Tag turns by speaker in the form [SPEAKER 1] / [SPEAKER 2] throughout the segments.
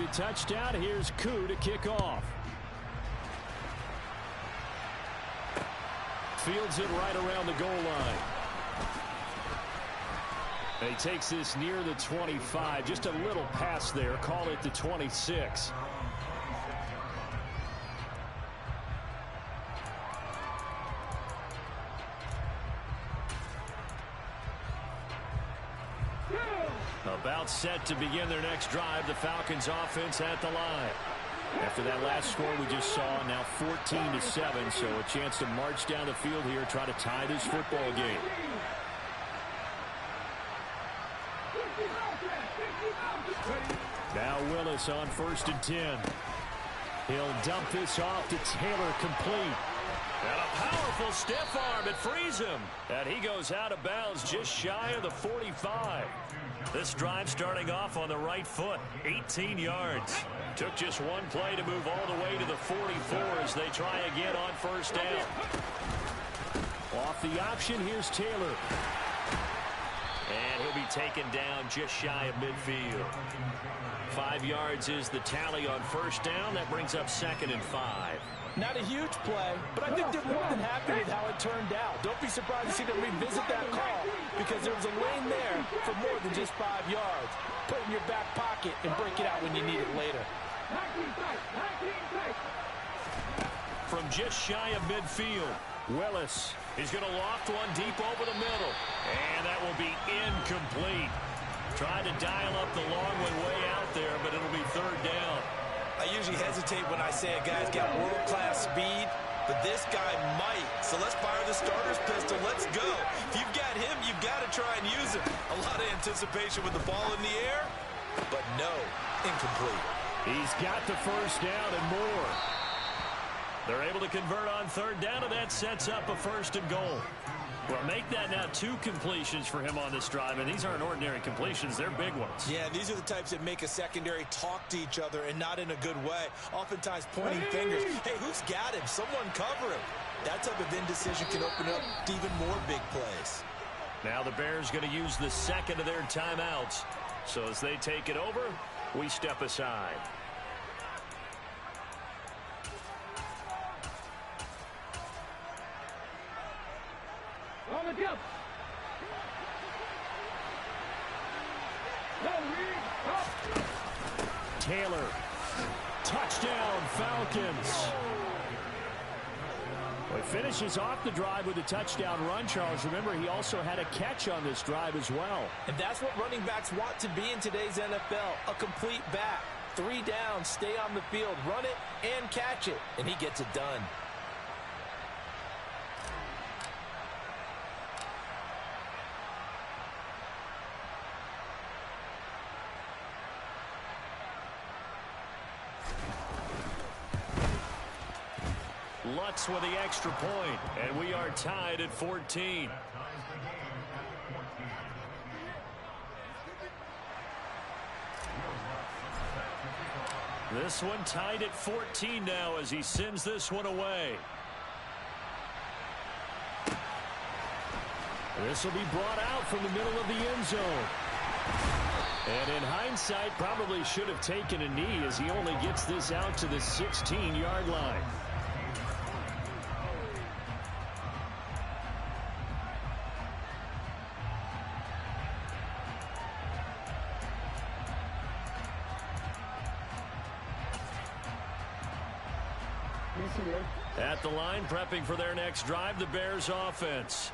[SPEAKER 1] a touchdown. Here's Koo to kick off. Fields it right around the goal line. And he takes this near the 25. Just a little pass there. Call it the 26. About set to begin their next drive. The Falcons offense at the line. After that last score we just saw, now 14-7, so a chance to march down the field here, try to tie this football game. Now Willis on 1st and 10. He'll dump this off to Taylor, complete. And a powerful stiff arm, it frees him. And he goes out of bounds just shy of the 45. This drive starting off on the right foot, 18 yards. Took just one play to move all the way to the 44 as they try again on 1st down. Off the option, here's Taylor. And he'll be taken down just shy of midfield. 5 yards is the tally on 1st down. That brings up 2nd and 5.
[SPEAKER 2] Not a huge play, but I think they're more than happy with how it turned out. Don't be surprised to see them revisit that call because there was a lane there for more than just 5 yards. Put it in your back pocket and break it out when you need it later.
[SPEAKER 1] From just shy of midfield, Willis is going to loft one deep over the middle. And that will be incomplete. Tried to dial up the long one way out there, but it'll be 3rd down.
[SPEAKER 2] I usually hesitate when I say a guy's got world-class speed, but this guy might. So let's fire the starter's pistol. Let's go. If you've got him, you've got to try and use it. A lot of anticipation with the ball in the air, but no, incomplete.
[SPEAKER 1] He's got the 1st down and more. They're able to convert on 3rd down, and that sets up a 1st and goal. Well, make that now 2 completions for him on this drive, and these aren't ordinary completions. They're big ones.
[SPEAKER 2] Yeah, these are the types that make a secondary talk to each other and not in a good way. Oftentimes pointing fingers. Hey, who's got him? Someone cover him. That type of indecision can open up to even more big plays.
[SPEAKER 1] Now the Bears going to use the 2nd of their timeouts. So as they take it over, we step aside. Taylor, touchdown Falcons. Well, he finishes off the drive with a touchdown run, Charles. Remember, he also had a catch on this drive as well.
[SPEAKER 2] And that's what running backs want to be in today's NFL, a complete back. 3 down, stay on the field, run it and catch it, and he gets it done.
[SPEAKER 1] Lutz with the extra point, and we are tied at 14. This one tied at 14 now as he sends this one away. This will be brought out from the middle of the end zone. And in hindsight, probably should have taken a knee as he only gets this out to the 16-yard line. At the line, prepping for their next drive, the Bears offense.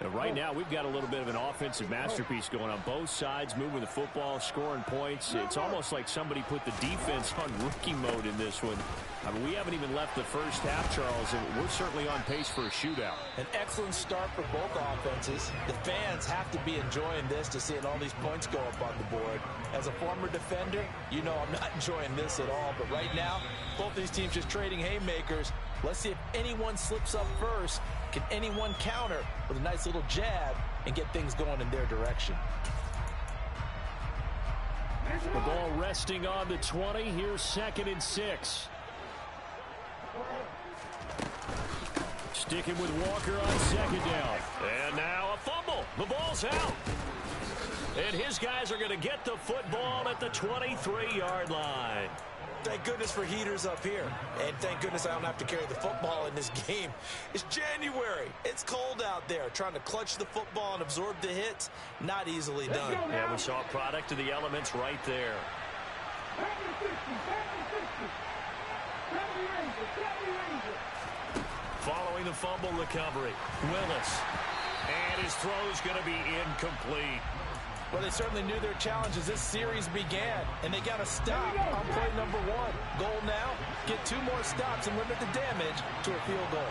[SPEAKER 1] And right now, we've got a little bit of an offensive masterpiece going on. Both sides moving the football, scoring points. It's almost like somebody put the defense on rookie mode in this one. I mean, we haven't even left the first half, Charles, and we're certainly on pace for a shootout.
[SPEAKER 2] An excellent start for both offenses. The fans have to be enjoying this to seeing all these points go up on the board. As a former defender, you know I'm not enjoying this at all. But right now, both these teams just trading haymakers. Let's see if anyone slips up first. Can anyone counter with a nice little jab and get things going in their direction?
[SPEAKER 1] The ball resting on the 20. Here's 2nd and 6. Sticking with Walker on 2nd down. And now a fumble. The ball's out. And his guys are going to get the football at the 23-yard line.
[SPEAKER 2] Thank goodness for heaters up here. And thank goodness I don't have to carry the football in this game. It's January. It's cold out there. Trying to clutch the football and absorb the hits, not easily done.
[SPEAKER 1] Yeah, we saw a product of the elements right there. Following the fumble recovery, Willis. And his throw's going to be incomplete.
[SPEAKER 2] Well, they certainly knew their challenge as this series began, and they got to stop on play number 1. Goal now, get 2 more stops and limit the damage to a field goal.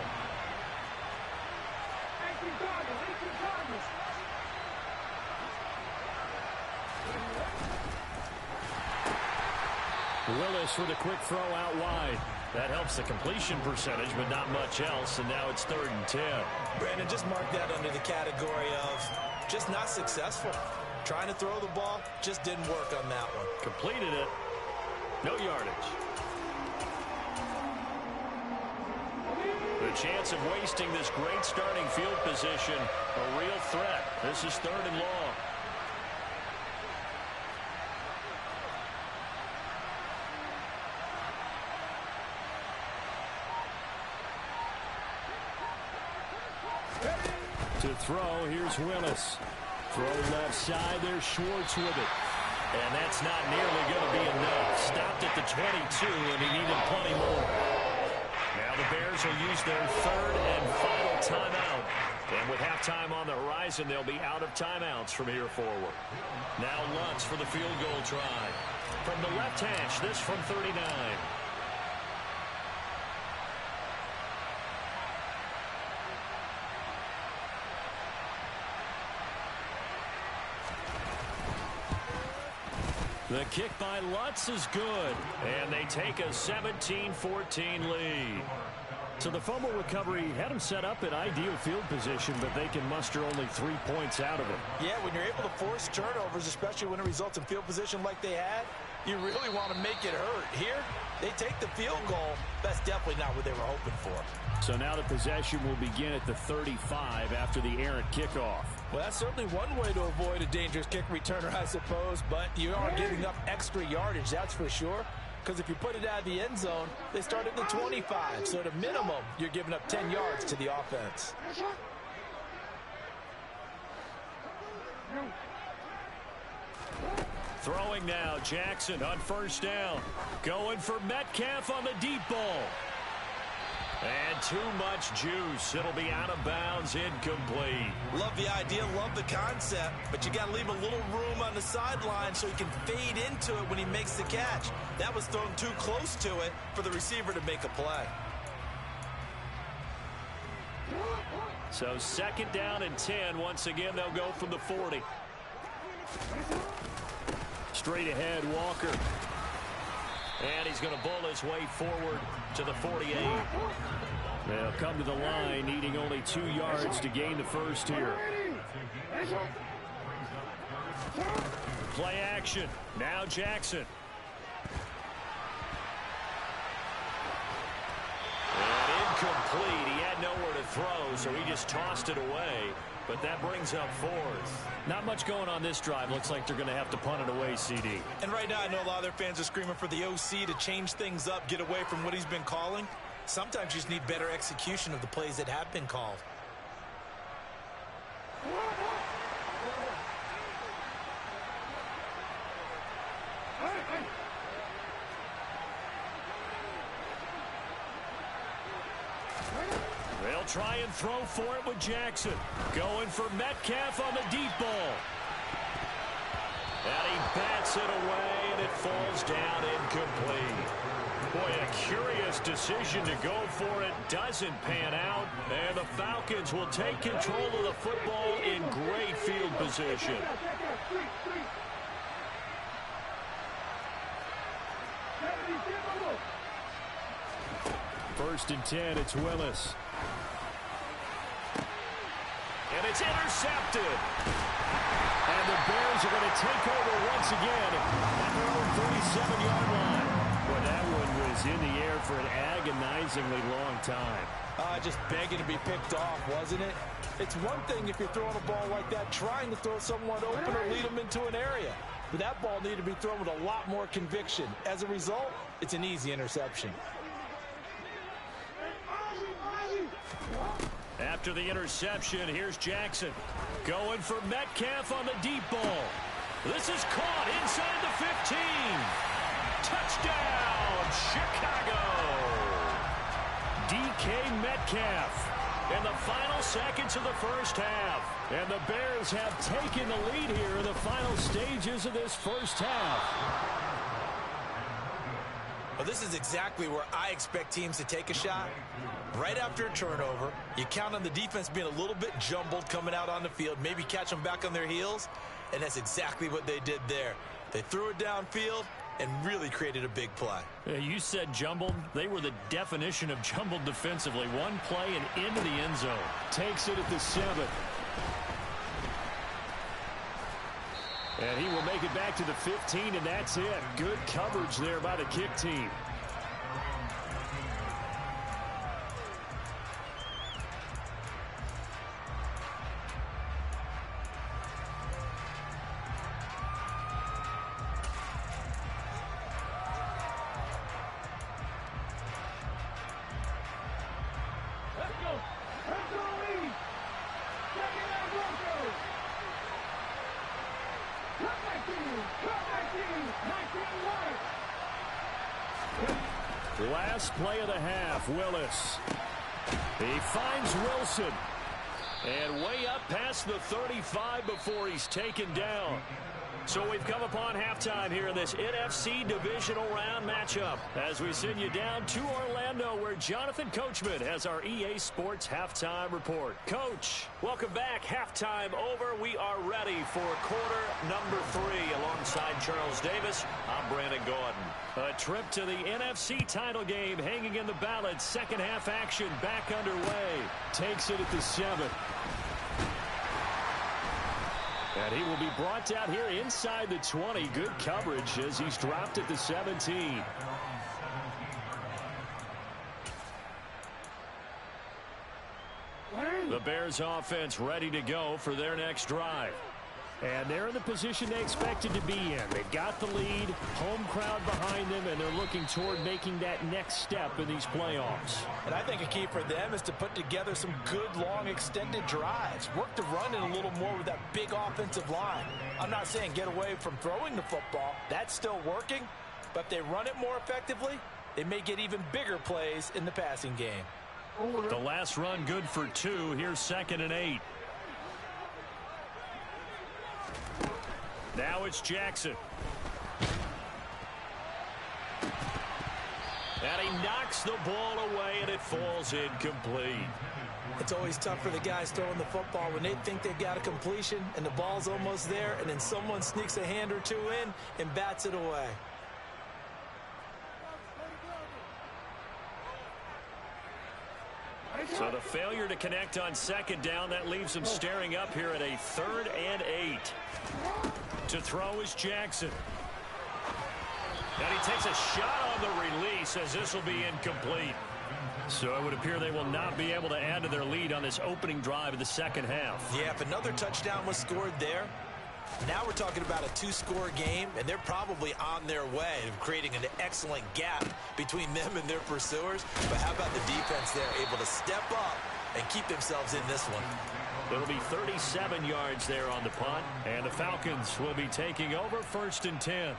[SPEAKER 1] Willis with a quick throw out wide. That helps the completion percentage, but not much else, and now it's 3rd and 10.
[SPEAKER 2] Brandon, just mark that under the category of just not successful. Trying to throw the ball, just didn't work on that one.
[SPEAKER 1] Completed it. No yardage. The chance of wasting this great starting field position, a real threat. This is 3rd and long. To throw, here's Willis. Throw left side, there's Schwartz with it. And that's not nearly going to be enough. Stopped at the 22, and he needed plenty more. Now the Bears will use their 3rd and final timeout. And with halftime on the horizon, they'll be out of timeouts from here forward. Now Lutz for the field goal try. From the left hash, this from 39. The kick by Lutz is good, and they take a 17-14 lead. So the fumble recovery had them set up in ideal field position, but they can muster only 3 points out of it.
[SPEAKER 2] Yeah, when you're able to force turnovers, especially when it results in field position like they had, you really want to make it hurt. Here, they take the field goal. That's definitely not what they were hoping for.
[SPEAKER 1] So now the possession will begin at the 35 after the errant kickoff.
[SPEAKER 2] Well, that's certainly one way to avoid a dangerous kick returner, I suppose, but you are giving up extra yardage, that's for sure. Because if you put it out of the end zone, they start at the 25. So at a minimum, you're giving up 10 yards to the offense.
[SPEAKER 1] Throwing now, Jackson on 1st down. Going for Metcalf on the deep ball. And too much juice. It'll be out of bounds, incomplete.
[SPEAKER 2] Love the idea, love the concept, but you got to leave a little room on the sideline so he can fade into it when he makes the catch. That was thrown too close to it for the receiver to make a play.
[SPEAKER 1] So 2nd down and 10. Once again, they'll go from the 40. Straight ahead, Walker. And he's going to bull his way forward to the 48. They'll come to the line, needing only 2 yards to gain the first here. Play action. Now Jackson. And incomplete. He had nowhere to throw, so he just tossed it away. But that brings up 4th. Not much going on this drive. Looks like they're going to have to punt it away, CD.
[SPEAKER 2] And right now, I know a lot of their fans are screaming for the OC to change things up, get away from what he's been calling. Sometimes you just need better execution of the plays that have been called.
[SPEAKER 1] They'll try and throw for it with Jackson. Going for Metcalf on the deep ball. And he bats it away, and it falls down incomplete. Boy, a curious decision to go for it. Doesn't pan out, and the Falcons will take control of the football in great field position. First and 10, it's Willis. And it's intercepted. And the Bears are going to take over once again at their own 37-yard line. Boy, that one was in the air for an agonizingly long time.
[SPEAKER 2] Just begging to be picked off, wasn't it? It's one thing if you're throwing a ball like that, trying to throw someone open or lead them into an area. But that ball needed to be thrown with a lot more conviction. As a result, it's an easy interception.
[SPEAKER 1] After the interception, here's Jackson. Going for Metcalf on the deep ball. This is caught inside the 15. Touchdown, Chicago. DK Metcalf in the final seconds of the first half. And the Bears have taken the lead here in the final stages of this first half.
[SPEAKER 2] Well, this is exactly where I expect teams to take a shot. Right after a turnover, you count on the defense being a little bit jumbled coming out on the field, maybe catch them back on their heels, and that's exactly what they did there. They threw it downfield and really created a big play.
[SPEAKER 1] You said jumbled. They were the definition of jumbled defensively. One play and into the end zone. Takes it at the 7. And he will make it back to the 15, and that's it. Good coverage there by the kick team. Last play of the half, Willis. He finds Wilson. And way up past the 35 before he's taken down. So we've come upon halftime here in this NFC divisional round matchup as we send you down to Orlando where Jonathan Coachman has our EA Sports halftime report. Coach, welcome back. Halftime over. We are ready for quarter number 3 alongside Charles Davis. I'm Brandon Gordon. A trip to the NFC title game hanging in the balance. Second half action back underway. Takes it at the 7. And he will be brought down here inside the 20. Good coverage as he's dropped at the 17. The Bears offense ready to go for their next drive. And they're in the position they expected to be in. They've got the lead, home crowd behind them, and they're looking toward making that next step in these playoffs.
[SPEAKER 2] And I think a key for them is to put together some good, long, extended drives. Work the run in a little more with that big offensive line. I'm not saying get away from throwing the football. That's still working. But if they run it more effectively, they may get even bigger plays in the passing game.
[SPEAKER 1] The last run good for 2. Here's 2nd and 8. Now it's Jackson. And he knocks the ball away, and it falls incomplete.
[SPEAKER 2] It's always tough for the guys throwing the football when they think they've got a completion and the ball's almost there, and then someone sneaks a hand or 2 in and bats it away.
[SPEAKER 1] So the failure to connect on 2nd down, that leaves him staring up here at a 3rd and 8. To throw is Jackson. And he takes a shot on the release as this will be incomplete. So it would appear they will not be able to add to their lead on this opening drive of the second half.
[SPEAKER 2] Yeah, if another touchdown was scored there, now we're talking about a 2-score game, and they're probably on their way of creating an excellent gap between them and their pursuers. But how about the defense there, able to step up and keep themselves in this one?
[SPEAKER 1] It'll be 37 yards there on the punt, and the Falcons will be taking over 1st and 10.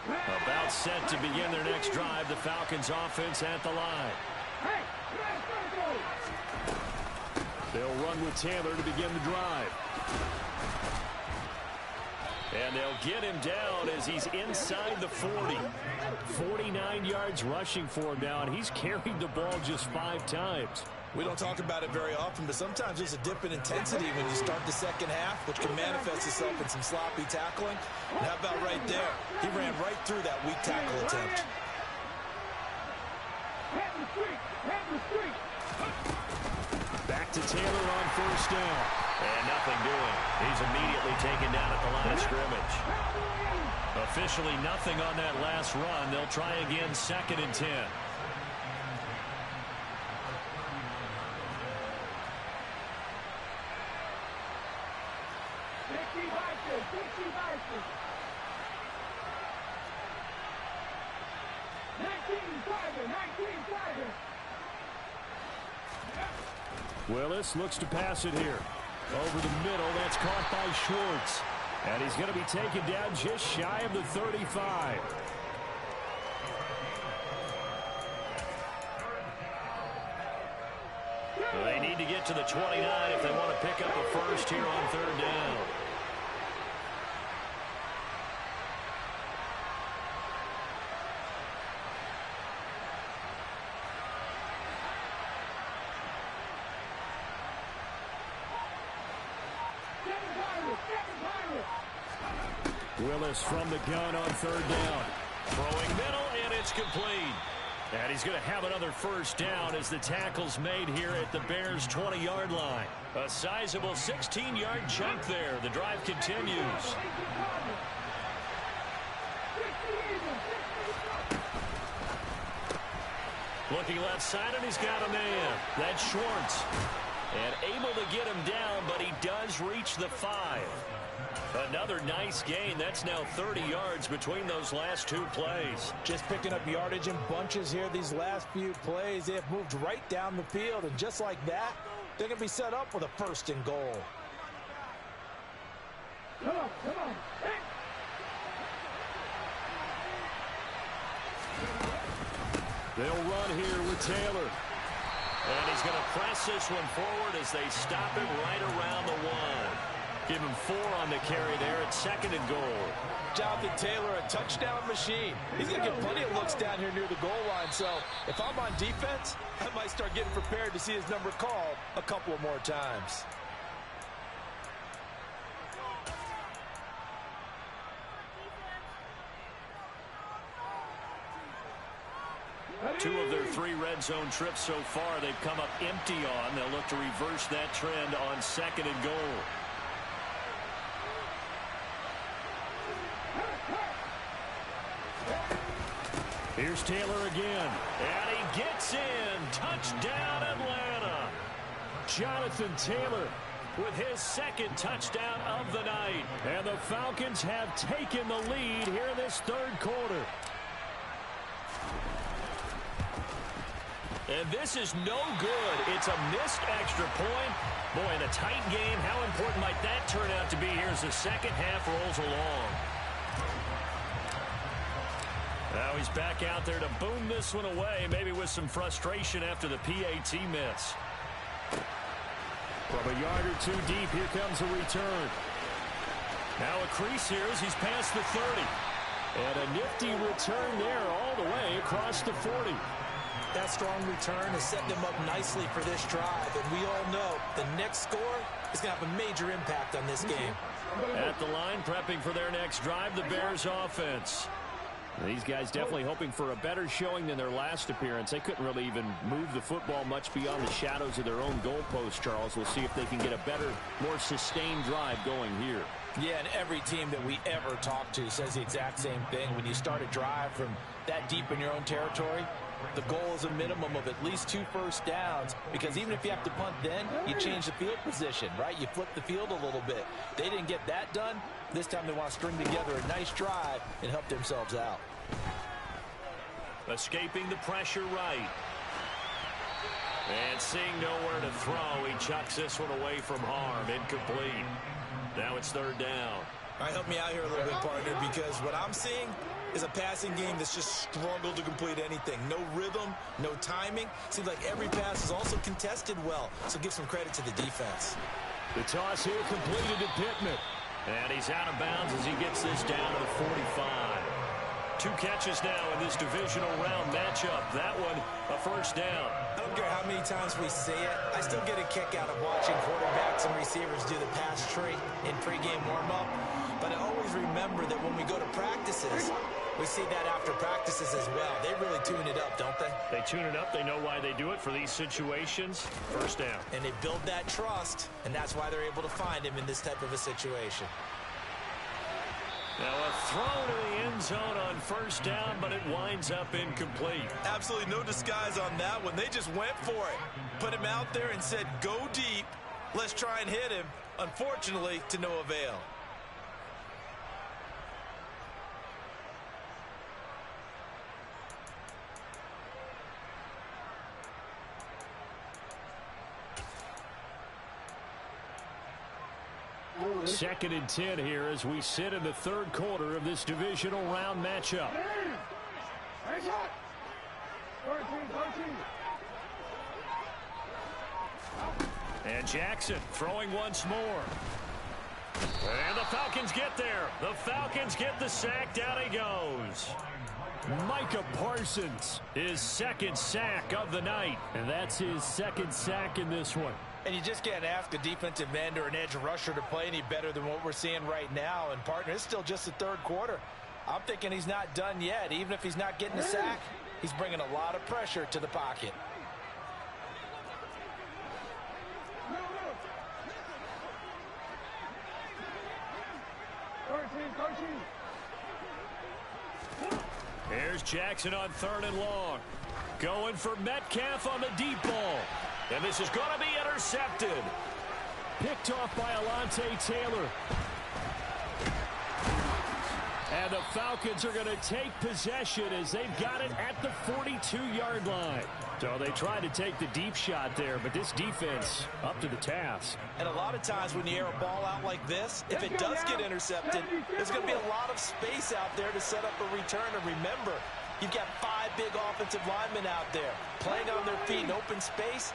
[SPEAKER 1] About set to begin their next drive, the Falcons offense at the line. They'll run with Taylor to begin the drive. And they'll get him down as he's inside the 40. 49 yards rushing for him now, and he's carried the ball just 5 times.
[SPEAKER 2] We don't talk about it very often, but sometimes there's a dip in intensity when you start the second half, which can manifest itself in some sloppy tackling. And how about right there? He ran right through that weak tackle attempt.
[SPEAKER 1] Back to Taylor on 1st down. And nothing doing. He's immediately taken down at the line of scrimmage. Officially nothing on that last run. They'll try again, 2nd and 10. Willis looks to pass it here. Over the middle, that's caught by Schwartz. And he's going to be taken down just shy of the 35. Well, they need to get to the 29 if they want to pick up a first here on 3rd down. Willis from the gun on 3rd down. Throwing middle, and it's complete. And he's going to have another first down as the tackle's made here at the Bears' 20-yard line. A sizable 16-yard chunk there. The drive continues. Looking left side, and he's got a man. That's Schwartz. And able to get him down, but he does reach the 5. Another nice gain. That's now 30 yards between those last 2 plays.
[SPEAKER 2] Just picking up yardage in bunches here these last few plays. They have moved right down the field, and just like that, they're going to be set up with a 1st and goal.
[SPEAKER 3] Come on. Hey.
[SPEAKER 1] They'll run here with Taylor. And he's going to press this one forward as they stop him right around the 1. Give him 4 on the carry there at 2nd and goal.
[SPEAKER 2] Jonathan Taylor, a touchdown machine. He's going to get plenty of looks down here near the goal line. So if I'm on defense, I might start getting prepared to see his number called a couple of more times.
[SPEAKER 1] Two of their 3 red zone trips so far they've come up empty on. They'll look to reverse that trend on 2nd and goal. Here's Taylor again. And he gets in. Touchdown, Atlanta. Jonathan Taylor with his 2nd touchdown of the night. And the Falcons have taken the lead here in this 3rd quarter. And this is no good. It's a missed extra point. Boy, in a tight game, how important might that turn out to be here as the 2nd half rolls along. Now he's back out there to boom this one away, maybe with some frustration after the PAT miss. From a yard or 2 deep, here comes a return. Now a crease here as he's past the 30. And a nifty return there all the way across the 40.
[SPEAKER 2] That strong return has set them up nicely for this drive, and we all know the next score is going to have a major impact on this game.
[SPEAKER 1] At the line, prepping for their next drive, the Bears offense. These guys definitely hoping for a better showing than their last appearance. They couldn't really even move the football much beyond the shadows of their own goalpost, Charles. We'll see if they can get a better, more sustained drive going here.
[SPEAKER 2] Yeah, and every team that we ever talk to says the exact same thing. When you start a drive from that deep in your own territory, the goal is a minimum of at least 2 first downs, because even if you have to punt then, you change the field position, right? You flip the field a little bit. They didn't get that done. This time they want to string together a nice drive and help themselves out.
[SPEAKER 1] Escaping the pressure right. And seeing nowhere to throw, he chucks this one away from harm. Incomplete. Now it's 3rd down.
[SPEAKER 4] All right, help me out here a little bit, partner, because what I'm seeing is a passing game that's just struggled to complete anything. No rhythm, no timing. Seems like every pass is also contested well, so give some credit to the defense.
[SPEAKER 1] The toss here completed to Pittman. And he's out of bounds as he gets this down to the 45. 2 catches now in this divisional round matchup. That one, a first down.
[SPEAKER 4] I don't care how many times we say it, I still get a kick out of watching quarterbacks and receivers do the pass tree in pregame warm-up. But I always remember that when we go to practices, We see that after practices as well. They really tune it up, don't they?
[SPEAKER 1] They tune it up. They know why they do it for these situations. First down.
[SPEAKER 4] And they build that trust, and that's why they're able to find him in this type of a situation.
[SPEAKER 1] Now a throw to the end zone on first down, but it winds up incomplete.
[SPEAKER 4] Absolutely no disguise on that one. They just went for it. Put him out there and said, go deep. Let's try and hit him. Unfortunately, to no avail.
[SPEAKER 1] Second and 10 here as we sit in the third quarter of this divisional round matchup. And Jackson throwing once more. And the Falcons get there. The Falcons get the sack. Down he goes. Micah Parsons, his second sack of the night. And that's his second sack in this one.
[SPEAKER 2] And you just can't ask a defensive end or an edge rusher to play any better than what we're seeing right now. And, partner, it's still just the third quarter. I'm thinking he's not done yet. Even if he's not getting a sack, he's bringing a lot of pressure to the pocket.
[SPEAKER 1] Here's Jackson on third and long. Going for Metcalf on the deep ball. And this is going to be intercepted. Picked off by Alontae Taylor. And the Falcons are going to take possession as they've got it at the 42-yard line. So they tried to take the deep shot there, but this defense up to the task.
[SPEAKER 2] And a lot of times when you air a ball out like this, if it does get intercepted, there's going to be a lot of space out there to set up a return. And remember, you've got 5 big offensive linemen out there playing on their feet in open space.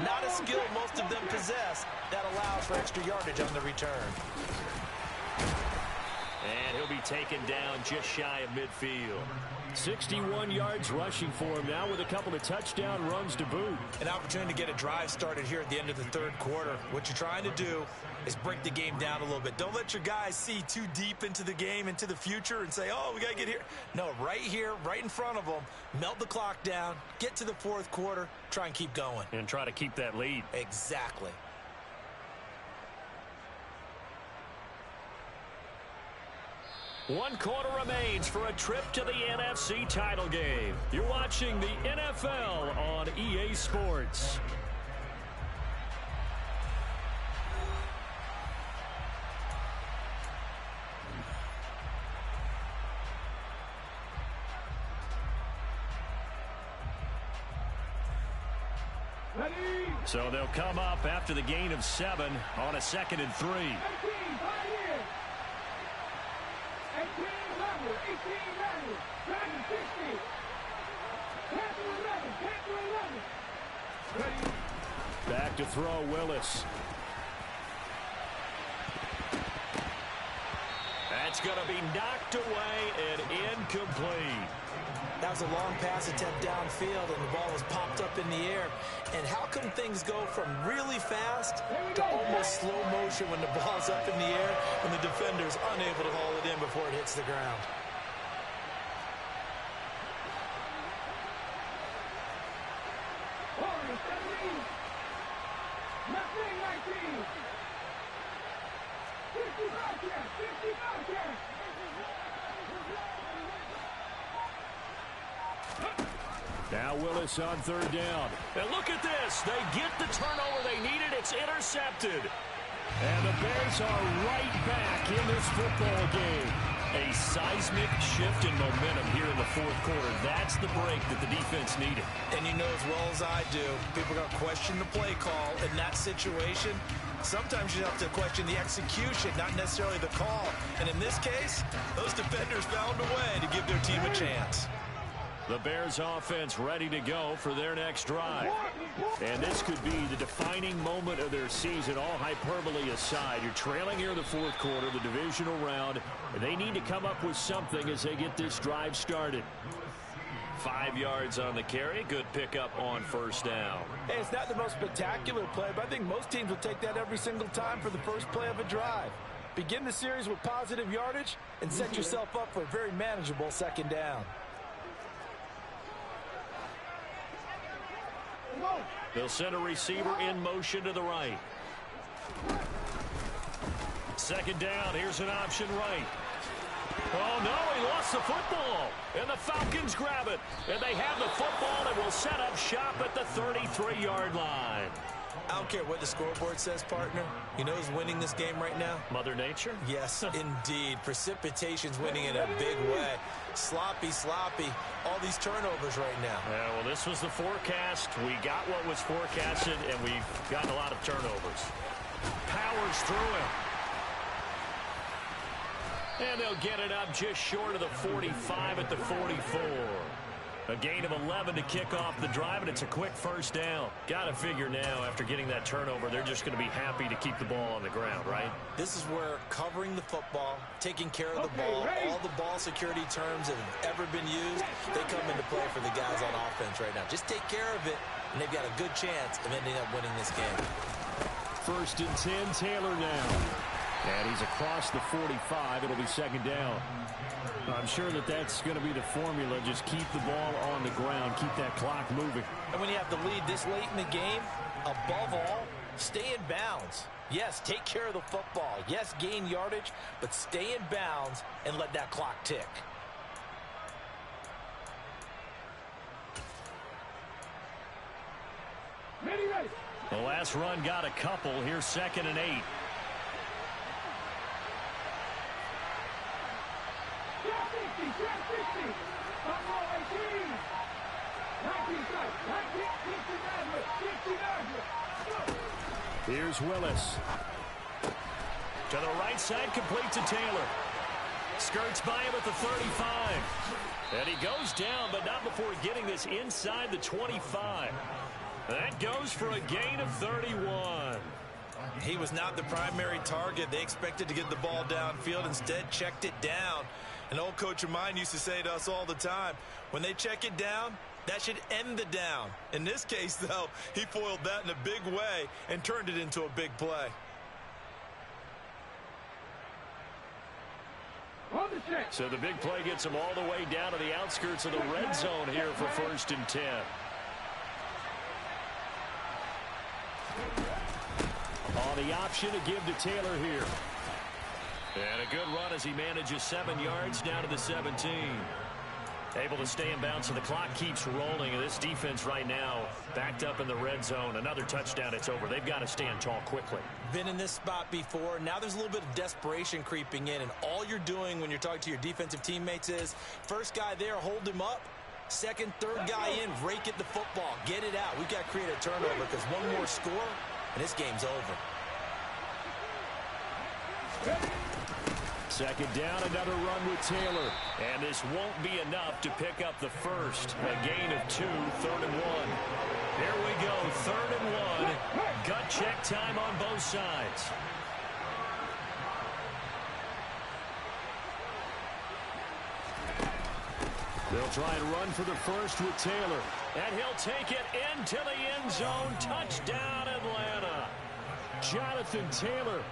[SPEAKER 2] Not a skill most of them possess that allows for extra yardage on the return.
[SPEAKER 1] And he'll be taken down just shy of midfield. 61 yards rushing for him now with a couple of touchdown runs to boot.
[SPEAKER 4] An opportunity to get a drive started here at the end of the third quarter. What you're trying to do is break the game down a little bit. Don't let your guys see too deep into the game, into the future, and say, oh, we got to get here. No, right here, right in front of them, melt the clock down, get to the fourth quarter, try and keep going.
[SPEAKER 1] And try to keep that lead.
[SPEAKER 4] Exactly.
[SPEAKER 1] One quarter remains for a trip to the NFC title game. You're watching the NFL on EA Sports. So they'll come up after the gain of 7 on a 2nd and 3. 18, back to throw, Willis. That's going to be knocked away and incomplete.
[SPEAKER 2] That was a long pass attempt downfield, and the ball was popped up in the air. And how come things go from really fast to almost slow motion when the ball's up in the air and the defender's unable to haul it in before it hits the ground?
[SPEAKER 1] Now Willis on third down. And look at this. They get the turnover they needed. It's intercepted. And the Bears are right back in this football game. A seismic shift in momentum here in the fourth quarter. That's the break that the defense needed.
[SPEAKER 4] And you know as well as I do, people are going to question the play call in that situation. Sometimes you have to question the execution, not necessarily the call. And in this case, those defenders found a way to give their team a chance.
[SPEAKER 1] The Bears offense ready to go for their next drive. And this could be the defining moment of their season, all hyperbole aside. You're trailing here in the fourth quarter, the divisional round, and they need to come up with something as they get this drive started. 5 yards on the carry. Good pickup on first down.
[SPEAKER 2] Hey, it's not the most spectacular play, but I think most teams will take that every single time for the first play of a drive. Begin the series with positive yardage and set yourself up for a very manageable second down.
[SPEAKER 1] They'll send a receiver in motion to the right. Second down, here's an option right. Oh, no, he lost the football. And the Falcons grab it. And they have the football and will set up shop at the 33-yard line.
[SPEAKER 4] I don't care what the scoreboard says, partner. You know who's winning this game right now?
[SPEAKER 1] Mother Nature?
[SPEAKER 4] Yes, indeed. Precipitation's winning in a big way. Sloppy, all these turnovers right now.
[SPEAKER 1] Yeah, well, this was the forecast. We got what was forecasted, and we've gotten a lot of turnovers. Powers through it. And they'll get it up just short of the 45 at the 44. A gain of 11 to kick off the drive, and it's a quick first down. Got to figure now, after getting that turnover, they're just going to be happy to keep the ball on the ground, right?
[SPEAKER 4] This is where covering the football, taking care of the ball, all the ball security terms that have ever been used, they come into play for the guys on offense right now. Just take care of it, and they've got a good chance of ending up winning this game.
[SPEAKER 1] 1st and 10, Taylor now. And he's across the 45. It'll be second down. I'm sure that's going to be the formula. Just keep the ball on the ground. Keep that clock moving.
[SPEAKER 2] And when you have the lead this late in the game, above all, stay in bounds. Yes, take care of the football. Yes, gain yardage, but stay in bounds and let that clock tick.
[SPEAKER 1] The last run got a couple. Here's 2nd and 8. Here's Willis. To the right side, complete to Taylor. Skirts by him at the 35. And he goes down, but not before getting this inside the 25. That goes for a gain of 31.
[SPEAKER 4] He was not the primary target. They expected to get the ball downfield. Instead, checked it down. An old coach of mine used to say to us all the time, when they check it down, that should end the down. In this case, though, he foiled that in a big way and turned it into a big play.
[SPEAKER 1] So the big play gets him all the way down to the outskirts of the red zone here for 1st and 10. On the option to give to Taylor here. And a good run as he manages 7 yards down to the 17. Able to stay in bounds, so the clock keeps rolling. And this defense right now backed up in the red zone. Another touchdown, it's over. They've got to stand tall quickly.
[SPEAKER 4] Been in this spot before. Now there's a little bit of desperation creeping in. And all you're doing when you're talking to your defensive teammates is, first guy there, hold him up. Second, third guy in, rake at the football. Get it out. We've got to create a turnover because one more score, and this game's over.
[SPEAKER 1] Second down, another run with Taylor. And this won't be enough to pick up the first. A gain of 2, 3rd and 1. Here we go, 3rd and 1. Gut check time on both sides. They'll try and run for the first with Taylor. And he'll take it into the end zone. Touchdown, Atlanta. Jonathan Taylor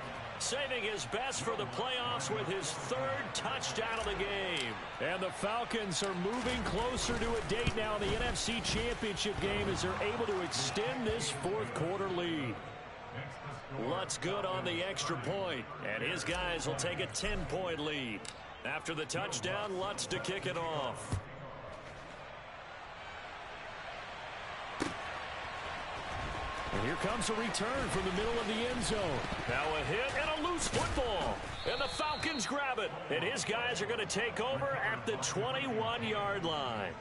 [SPEAKER 1] saving his best for the playoffs with his 3rd touchdown of the game. And the Falcons are moving closer to a date now in the NFC Championship game as they're able to extend this 4th quarter lead. Lutz good on the extra point, and his guys will take a 10-point lead. After the touchdown, Lutz to kick it off. And here comes a return from the middle of the end zone. Now a hit and a loose football. And the Falcons grab it. And his guys are going to take over at the 21-yard line.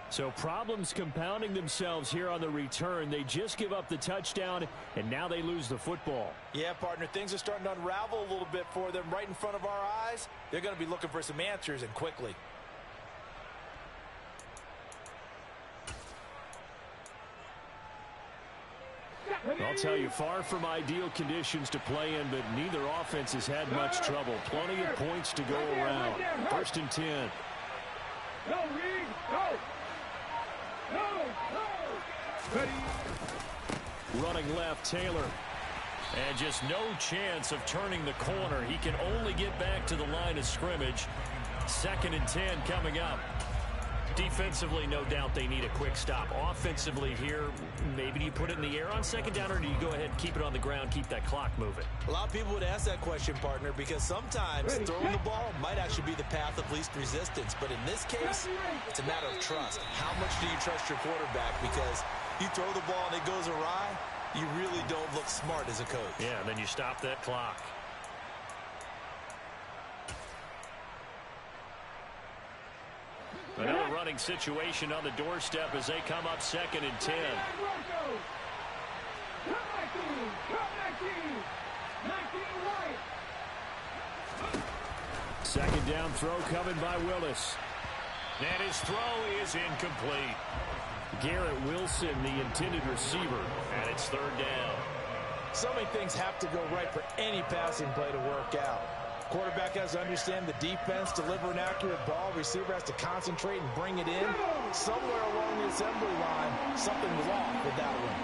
[SPEAKER 1] So problems compounding themselves here on the return. They just give up the touchdown, and now they lose the football.
[SPEAKER 2] Yeah, partner, things are starting to unravel a little bit for them right in front of our eyes. They're going to be looking for some answers, and quickly.
[SPEAKER 1] I'll tell you, far from ideal conditions to play in, but neither offense has had much trouble. Plenty of points to go around. 1st and 10.
[SPEAKER 3] Go, Reed, go! Go, go! Ready.
[SPEAKER 1] Running left, Taylor. And just no chance of turning the corner. He can only get back to the line of scrimmage. 2nd and 10 coming up. Defensively, no doubt they need a quick stop. Offensively here, maybe do you put it in the air on 2nd down, or do you go ahead and keep it on the ground, keep that clock moving?
[SPEAKER 4] A lot of people would ask that question, partner, because sometimes throwing the ball might actually be the path of least resistance. But in this case, it's a matter of trust. How much do you trust your quarterback? Because you throw the ball and it goes awry, you really don't look smart as a coach.
[SPEAKER 1] Yeah, and then you stop that clock. Another running situation on the doorstep as they come up 2nd and 10. 2nd down throw coming by Willis. And his throw is incomplete. Garrett Wilson, the intended receiver, and it's 3rd down.
[SPEAKER 2] So many things have to go right for any passing play to work out. Quarterback has to understand the defense, deliver an accurate ball. Receiver has to concentrate and bring it in. Somewhere along the assembly line, something was off with that one.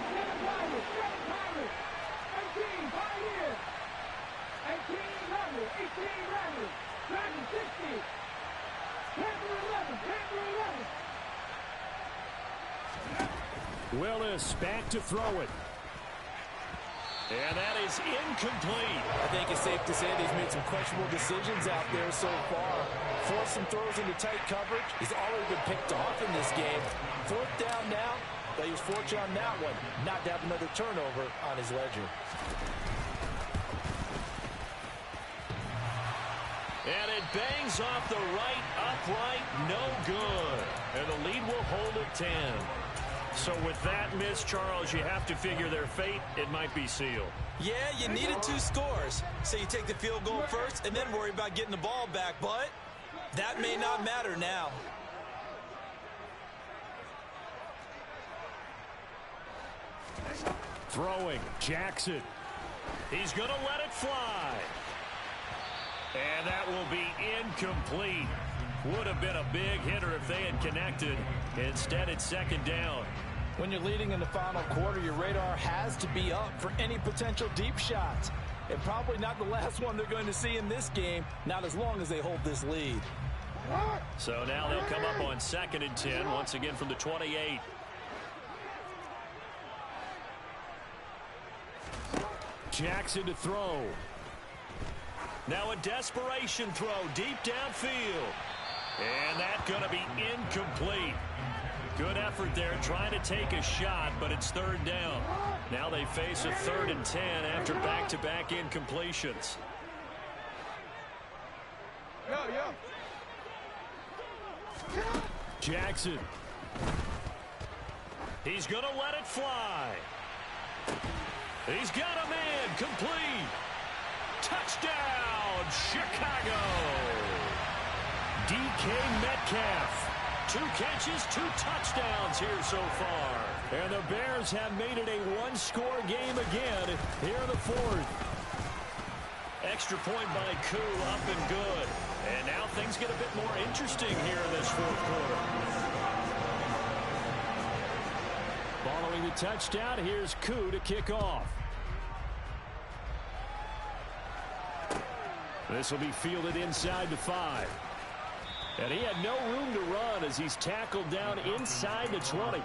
[SPEAKER 1] Willis back to throw it. And that is incomplete.
[SPEAKER 2] I think it's safe to say that he's made some questionable decisions out there so far. Forced some throws into tight coverage. He's already been picked off in this game. 4th down now, but he was fortunate on that one not to have another turnover on his ledger.
[SPEAKER 1] And it bangs off the right upright, no good. And the lead will hold at 10. So with that miss, Charles, you have to figure their fate. It might be sealed.
[SPEAKER 4] Yeah, you needed 2 scores. So you take the field goal first and then worry about getting the ball back. But that may not matter now.
[SPEAKER 1] Throwing, Jackson. He's going to let it fly. And that will be incomplete. Would have been a big hitter if they had connected. Instead, it's 2nd down.
[SPEAKER 2] When you're leading in the final quarter, your radar has to be up for any potential deep shots. And probably not the last one they're going to see in this game, not as long as they hold this lead.
[SPEAKER 1] So now they'll come up on 2nd and 10, once again from the 28. Jackson to throw. Now a desperation throw deep downfield. And that's going to be incomplete. Good effort there trying to take a shot, but it's 3rd down. Now they face a 3rd and 10 after back-to-back incompletions. Jackson. He's going to let it fly. He's got a man complete. Touchdown, Chicago. DK Metcalf. 2 catches, 2 touchdowns here so far. And the Bears have made it a 1-score game again here in the 4th. Extra point by Koo, up and good. And now things get a bit more interesting here in this 4th quarter. Following the touchdown, here's Koo to kick off. This will be fielded inside the 5. And he had no room to run as he's tackled down inside the 20.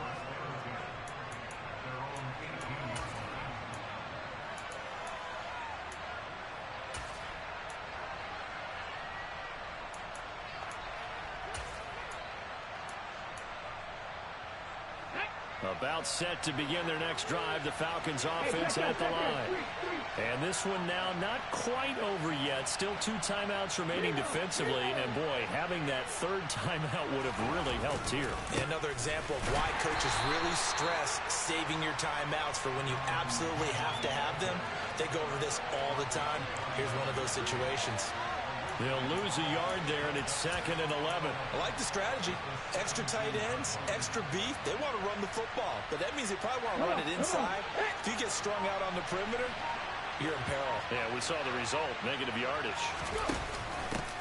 [SPEAKER 1] About set to begin their next drive, the Falcons offense at the line. And this one now not quite over yet. Still 2 timeouts remaining defensively. And, boy, having that 3rd timeout would have really helped here.
[SPEAKER 4] Another example of why coaches really stress saving your timeouts for when you absolutely have to have them. They go over this all the time. Here's one of those situations.
[SPEAKER 1] They'll lose a yard there, and it's 2nd and 11.
[SPEAKER 4] I like the strategy. Extra tight ends, extra beef. They want to run the football, but that means they probably want to run it inside. If you get strung out on the perimeter, you're in peril.
[SPEAKER 1] Yeah, we saw the result, negative yardage.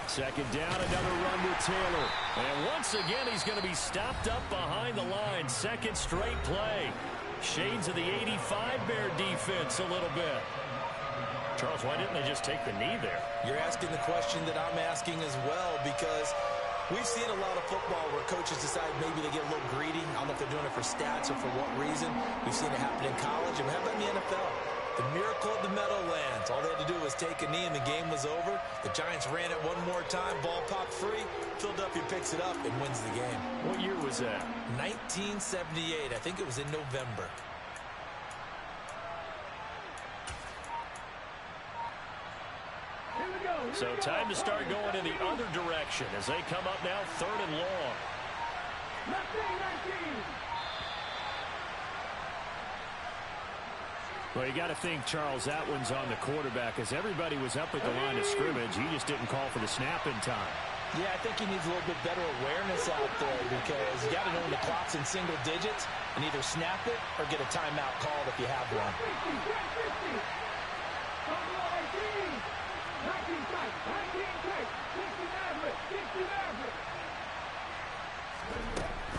[SPEAKER 1] 2nd down, another run to Taylor. And once again, he's going to be stopped up behind the line. 2nd straight play. Shades of the 85 Bear defense a little bit. Charles, why didn't they just take the knee there?
[SPEAKER 4] You're asking the question that I'm asking as well, because we've seen a lot of football where coaches decide maybe they get a little greedy. I don't know if they're doing it for stats or for what reason. We've seen it happen in college, and how about in the NFL? The miracle of the Meadowlands. All they had to do was take a knee, and the game was over. The Giants ran it one more time. Ball popped free. Philadelphia picks it up and wins the game.
[SPEAKER 1] What year was that?
[SPEAKER 4] 1978. I think it was in November.
[SPEAKER 1] So time to start going in the other direction as they come up now 3rd and long. Well, you got to think, Charles, that one's on the quarterback as everybody was up at the line of scrimmage. He just didn't call for the snap in time.
[SPEAKER 2] Yeah, I think he needs a little bit better awareness out there because you got to know when the clock's in single digits and either snap it or get a timeout called if you have one.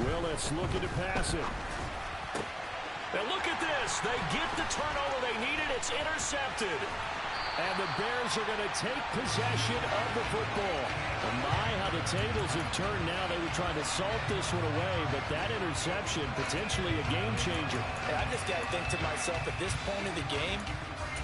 [SPEAKER 1] Willis looking to pass it. And look at this. They get the turnover they needed. It's intercepted. And the Bears are going to take possession of the football. And my, how the tables have turned now. They were trying to salt this one away, but that interception, potentially a game changer.
[SPEAKER 2] Hey, I just got to think to myself, at this point of the game,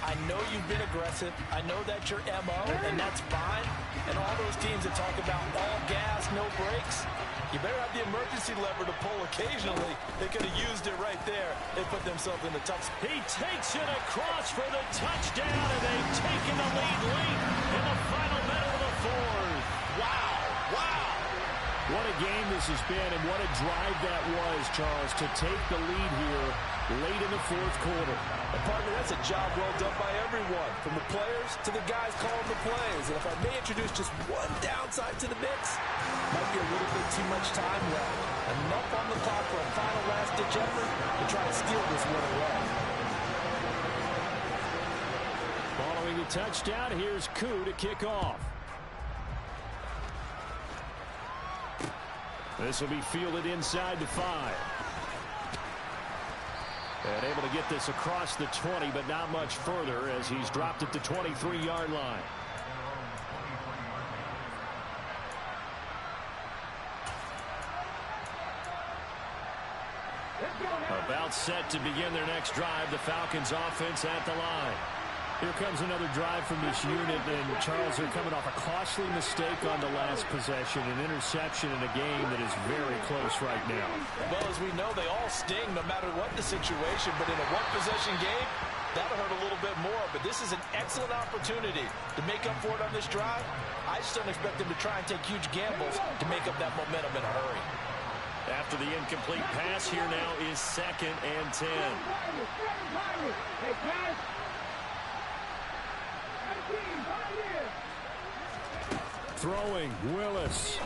[SPEAKER 2] I know you've been aggressive. I know that's your MO, and that's fine. And all those teams that talk about all gas, no brakes, you better have the emergency lever to pull occasionally. They could have used it right there. They put themselves in a tough spot.
[SPEAKER 1] He takes it across for the touchdown, and they've taken the lead late in the final minute of the 4th.
[SPEAKER 2] Wow. Wow.
[SPEAKER 1] What a game this has been, and what a drive that was, Charles, to take the lead here late in the 4th quarter.
[SPEAKER 2] And partner, that's a job well done by everyone, from the players to the guys calling the plays. And if I may introduce just one downside to the mix, might be a little bit too much time left. Enough on the clock for a final last-ditch effort to try to steal this one away.
[SPEAKER 1] Following the touchdown, here's Koo to kick off. This will be fielded inside the 5. And able to get this across the 20, but not much further as he's dropped at the 23-yard line. About set to begin their next drive. The Falcons offense at the line. Here comes another drive from this unit, and Charles, they're coming off a costly mistake on the last possession, an interception in a game that is very close right now.
[SPEAKER 2] Well, as we know, they all sting no matter what the situation, but in a one-possession game, that'll hurt a little bit more. But this is an excellent opportunity to make up for it on this drive. I just don't expect them to try and take huge gambles to make up that momentum in a hurry.
[SPEAKER 1] After the incomplete pass, here now is 2nd and 10. Throwing, Willis.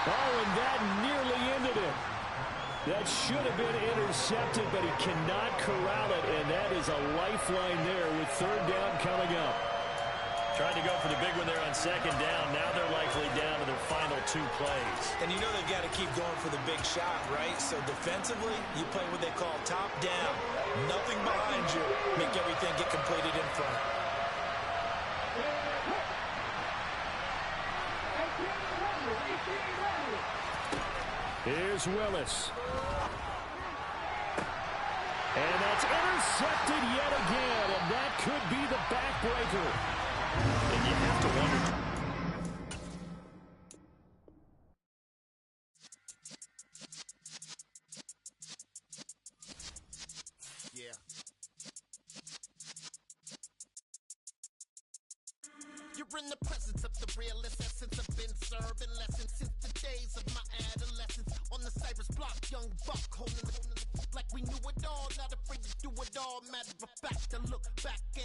[SPEAKER 1] Oh, and that nearly ended it. That should have been intercepted, but he cannot corral it, and that is a lifeline there with 3rd down coming up. Trying to go for the big one there on 2nd down. Now they're likely down to their final 2 plays.
[SPEAKER 4] And you know they've got to keep going for the big shot, right? So defensively, you play what they call top down. Nothing behind you. Make everything get completed in front.
[SPEAKER 1] Here's Willis. And that's intercepted yet again, and that could be the backbreaker. And you have to wonder.
[SPEAKER 5] Yeah. You're in the presence of the realest essence. I've been serving lessons since the days of my adolescence. On the Cypress block, young buck holding like we knew it all. Not afraid to do it all. Matter of fact, to look back and